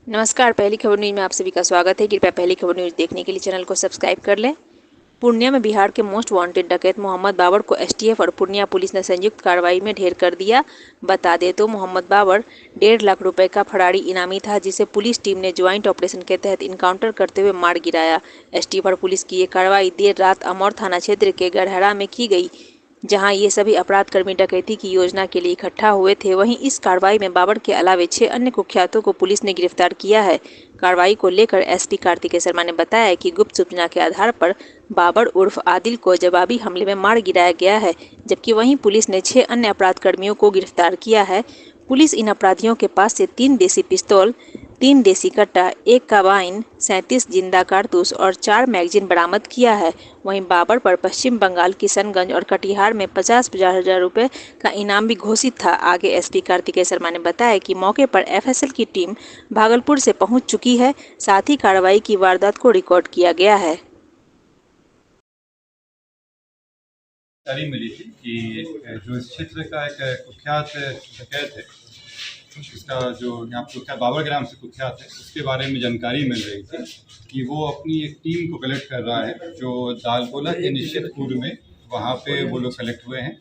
नमस्कार। पहली खबर न्यूज में आप सभी का स्वागत है। कृपया पहली खबर न्यूज देखने के लिए चैनल को सब्सक्राइब कर लें। पूर्णिया में बिहार के मोस्ट वांटेड डकैत मोहम्मद बाबर को एसटीएफ और पूर्णिया पुलिस ने संयुक्त कार्रवाई में ढेर कर दिया। बता दें तो मोहम्मद बाबर 1.5 लाख रुपए का फरारी इनामी था, जिसे पुलिस टीम ने ज्वाइंट ऑपरेशन के तहत इनकाउंटर करते हुए मार गिराया। एसटीएफ और पुलिस की ये कार्रवाई देर रात अमौर थाना क्षेत्र के गढ़हरा में की गई, जहां ये सभी अपराध कर्मी डकैती की योजना के लिए इकट्ठा हुए थे। वहीं इस कार्रवाई में बाबर के अलावे 6 अन्य कुख्यातों को पुलिस ने गिरफ्तार किया है। कार्रवाई को लेकर एसपी कार्तिकेय शर्मा ने बताया कि गुप्त सूचना के आधार पर बाबर उर्फ आदिल को जवाबी हमले में मार गिराया गया है, जबकि वहीं पुलिस ने 6 अन्य अपराध कर्मियों को गिरफ्तार किया है। पुलिस इन अपराधियों के पास से 3 देसी पिस्तौल, 3 देसी कट्टा, 1 कार्बाइन, 37 जिंदा कारतूस और 4 मैगजीन बरामद किया है। वहीं बाबर पर पश्चिम बंगाल किशनगंज और कटिहार में 50-50 हजार रुपये का इनाम भी घोषित था। आगे एसपी कार्तिकेय शर्मा ने बताया कि मौके पर एफएसएल की टीम भागलपुर से पहुंच चुकी है। साथ ही कार्रवाई की वारदात को रिकॉर्ड किया गया है। जानकारी मिली थी कि जो इस क्षेत्र का एक कुख्यात डकैत है, इसका जो यहाँ कुख्यात बाबर के नाम से कुख्यात है, उसके बारे में जानकारी मिल रही थी कि वो अपनी एक टीम को कलेक्ट कर रहा है जो दालकोला के निश्चित पूर्व में वहाँ पे वो लोग कलेक्ट हुए हैं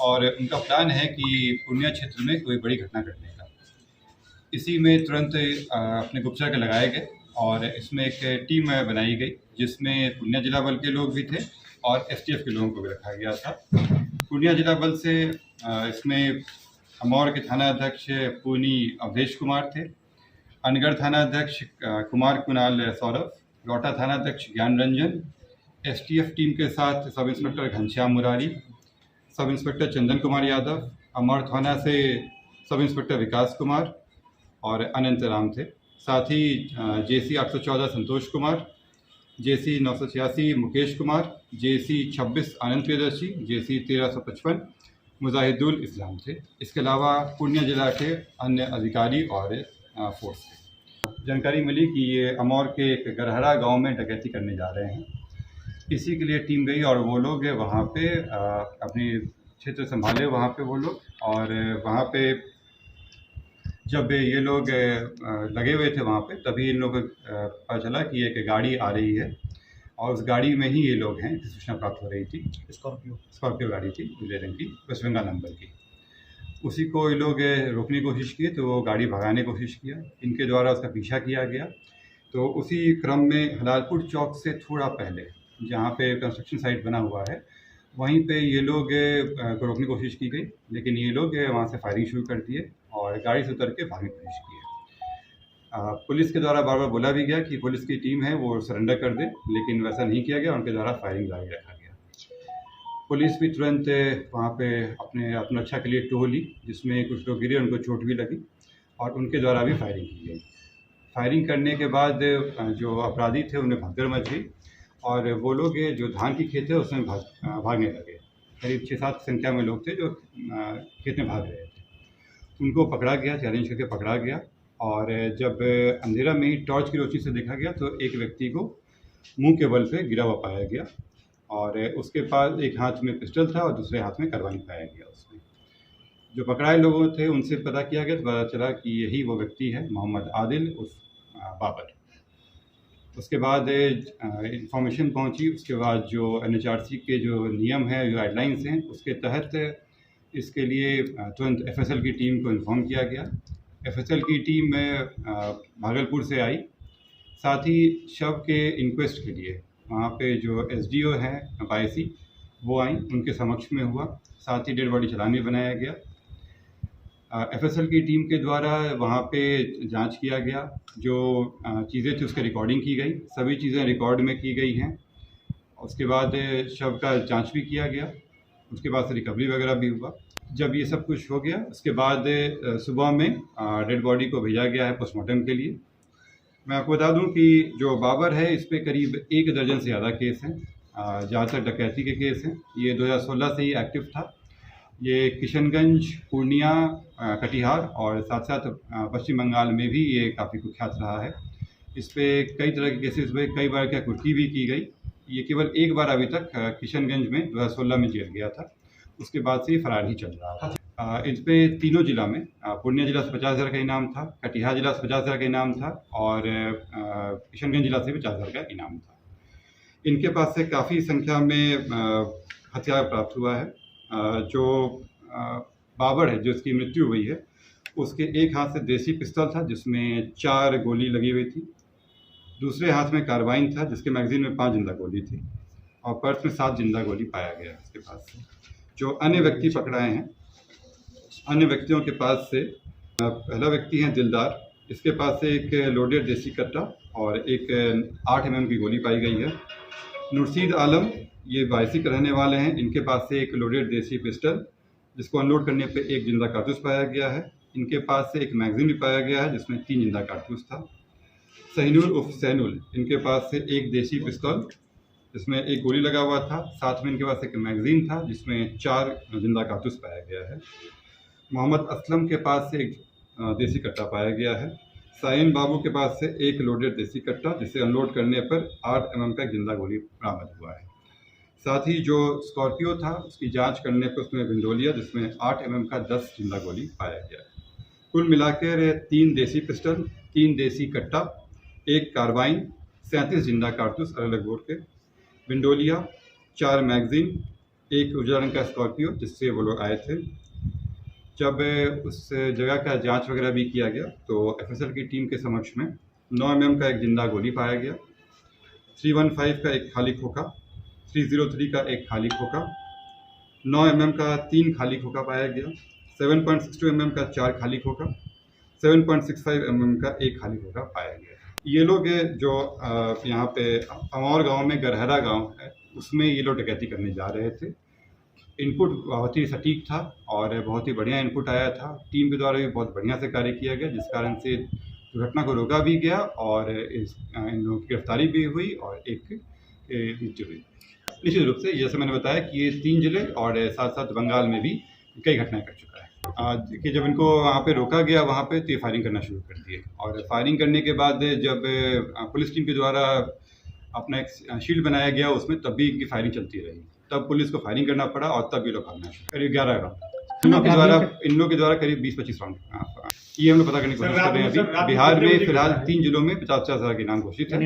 और उनका प्लान है कि पूर्णिया क्षेत्र में कोई बड़ी घटना घटने का। इसी में तुरंत अपने गुप्तचर के लगाए गए और इसमें एक टीम बनाई गई जिसमें पूर्णिया जिला बल के लोग भी थे और एसटीएफ के लोगों को भी रखा गया था। पूर्णिया जिला बल से इसमें अमौर के थाना अध्यक्ष पूनी अवधेश कुमार थे, अनगढ़ थाना अध्यक्ष कुमार कुणाल सौरभ, लौटा थाना अध्यक्ष ज्ञान रंजन, एसटीएफ टीम के साथ sub inspector Ghanshyam Murari, sub inspector Chandan Kumar Yadav, Amour थाना से सब इंस्पेक्टर विकास कुमार और अनंत राम थे। साथ ही जेसी 814 संतोष कुमार, जेसी 986 मुकेश कुमार, जेसी 26 आनंद प्रियदर्शी, जेसी 1355 मुजाहिदुल इस्लाम थे। इसके अलावा पूर्णिया जिला के अन्य अधिकारी और फोर्स थे। जानकारी मिली कि ये अमौर के एक गरहरा गांव में डकैती करने जा रहे हैं। इसी के लिए टीम गई और वो लोग वहाँ पे अपनी क्षेत्र संभाले वहाँ पे वो लोग, और वहाँ पे जब ये लोग लगे हुए थे वहाँ पे तभी इन लोग पता चला कि एक गाड़ी आ रही है और उस गाड़ी में ही ये लोग हैं, सूचना प्राप्त हो रही थी। स्कॉर्पियो गाड़ी थी, नीले रंग की, वेस्ट बंगाल नंबर की। उसी को ये लोग रोकने की कोशिश किए तो वो गाड़ी भगाने की कोशिश किया, इनके द्वारा उसका पीछा किया गया। तो उसी क्रम में हलालपुर चौक से थोड़ा पहले जहाँ पे कंस्ट्रक्शन साइट बना हुआ है वहीं पे ये लोग को रोकने की कोशिश की गई, लेकिन ये लोग वहाँ से फायरिंग शुरू कर दिए और गाड़ी से उतर के भागने की कोशिश की। पुलिस के द्वारा बार बार बोला भी गया कि पुलिस की टीम है वो सरेंडर कर दे, लेकिन वैसा नहीं किया गया, उनके द्वारा फायरिंग जारी रखा गया। पुलिस भी तुरंत वहाँ पे अपने आत्मरक्षा के लिए टोह ली, जिसमें कुछ लोग गिरे, उनको चोट भी लगी और उनके द्वारा भी फायरिंग की गई। फायरिंग करने के बाद जो अपराधी थे उन्हें भगदड़ मच गई और वो लोग जो धान की खेत है उसमें भागने लगे। करीब 6-7 संख्या में लोग थे जो खेत में भाग रहे थे। उनको पकड़ा गया, चैलेंज करके पकड़ा गया और जब अंधेरा में ही टॉर्च की रोशनी से देखा गया तो एक व्यक्ति को मुंह के बल पे गिरा हुआ पाया गया और उसके पास एक हाथ में पिस्टल था और दूसरे हाथ में कार्बाइन पाया गया। उसमें जो पकड़ाए लोगों थे उनसे पता किया गया तो पता चला कि यही वो व्यक्ति है, मोहम्मद आदिल उर्फ बाबर। उसके बाद इंफॉर्मेशन पहुंची, उसके बाद जो एनएचआरसी के जो नियम हैं, जो गाइडलाइंस हैं, उसके तहत इसके लिए तुरंत एफएसएल की टीम को इन्फॉर्म किया गया। एफएसएल की टीम भागलपुर से आई, साथ ही शव के इंक्वेस्ट के लिए वहाँ पे जो एसडीओ हैं बायसी वो आई, उनके समक्ष में हुआ। साथ ही डेड बॉडी चालान भी बनाया गया। एफएसएल की टीम के द्वारा वहाँ पे जांच किया गया, जो चीज़ें थी उसकी रिकॉर्डिंग की गई, सभी चीज़ें रिकॉर्ड में की गई हैं। उसके बाद शव का जांच भी किया गया, उसके बाद से रिकवरी वगैरह भी हुआ। जब ये सब कुछ हो गया उसके बाद सुबह में डेड बॉडी को भेजा गया है पोस्टमार्टम के लिए। मैं आपको बता दूं कि जो बाबर है इस पे करीब 1 दर्जन से ज़्यादा केस हैं, ज़्यादातर डकैती के केस हैं। ये 2016 से ही एक्टिव था। ये किशनगंज, पूर्णिया, कटिहार और साथ साथ पश्चिम बंगाल में भी ये काफ़ी कुख्यात रहा है। इस पे कई तरह के केसेस हुए, कई बार क्या कुर्की भी की गई। ये केवल एक बार अभी तक किशनगंज में 2016 में जेल गया था, उसके बाद से ये फरार ही चल रहा था। इसमें तीनों जिला में पूर्णिया जिला से 50,000 का इनाम था, कटिहार जिला से 50,000 का इनाम था और किशनगंज जिला से 50,000 का इनाम था। इनके पास से काफ़ी संख्या में हथियार प्राप्त हुआ है। जो बाबर है, जो इसकी मृत्यु हुई है, उसके एक हाथ से देसी पिस्तौल था जिसमें 4 गोली लगी हुई थी, दूसरे हाथ में कार्बाइन था जिसके मैगजीन में 5 जिंदा गोली थी और पर्स में 7 जिंदा गोली पाया गया उसके पास से। जो अन्य व्यक्ति पकड़ाए हैं, अन्य व्यक्तियों के पास से पहला व्यक्ति है दिलदार, इसके पास से एक लोडेड देसी कट्टा और एक 8 mm की गोली पाई गई है। नुरशीद आलम, ये वायसी के रहने वाले हैं, इनके पास से एक लोडेड देसी पिस्टल जिसको अनलोड करने पे एक जिंदा कारतूस पाया गया है। इनके पास से एक मैगजीन भी पाया गया है जिसमें 3 जिंदा कारतूस था। सहीनुल उर्फ सैनुल, इनके पास से एक देसी पिस्तौल जिसमें एक गोली लगा हुआ था, साथ में इनके पास एक मैगजीन था जिसमें 4 जिंदा कारतूस पाया गया है। मोहम्मद असलम के पास से एक देसी कट्टा पाया गया है। साइन बाबू के पास से एक लोडेड देसी कट्टा जिसे अनलोड करने पर 8 mm का जिंदा गोली बरामद हुआ है। साथ ही जो स्कॉर्पियो था उसकी जांच करने पर उसमें विंडोलिया जिसमें 8 mm का 10 जिंदा गोली पाया गया है। कुल मिलाकर 3 देसी पिस्टल, 3 देसी कट्टा, एक कार्बाइन, 37 जिंदा कारतूस अलग अलग बोर के, विंडोलिया, 4 मैगजीन, एक उजला रंग का स्कॉर्पियो जिससे वो लोग आए थे। जब उस जगह का जांच वगैरह भी किया गया तो एफएसएल की टीम के समक्ष में 9 mm का एक जिंदा गोली पाया गया, 315 का एक खाली खोखा, 303 का एक खाली खोखा, 9 mm का 3 खाली खोखा पाया गया, 7.62 mm का 4 खाली खोखा, 7.65 mm का एक खाली खोखा पाया गया। ये लोग जो यहाँ पे अमौर गांव में गरहरा गांव है उसमें ये लोग डकैती करने जा रहे थे। इनपुट बहुत ही सटीक था और बहुत ही बढ़िया इनपुट आया था। टीम के द्वारा भी बहुत बढ़िया से कार्य किया गया जिस कारण से दुर्घटना को रोका भी गया और इन लोगों की गिरफ्तारी भी हुई और एक मृत्यु हुई। निश्चित रूप से जैसे मैंने बताया कि ये 3 जिले और साथ साथ बंगाल में भी कई घटनाएं कर चुका है। कि जब इनको वहाँ पे रोका गया वहाँ पे तो ये फायरिंग करना शुरू कर दिए और फायरिंग करने के बाद जब पुलिस टीम के द्वारा अपना एक शील्ड बनाया गया उसमें तब भी इनकी फायरिंग चलती रही, तब पुलिस को फायरिंग करना पड़ा और तब ये लोग भागना शुरू, करीब 11 राउंड इन लोगों के द्वारा करीब 20-25 राउंड ये हम लोग पता करने की कोशिश कर रहे हैं। अभी बिहार में फिलहाल 3 जिलों में 50,000 के नाम घोषित है।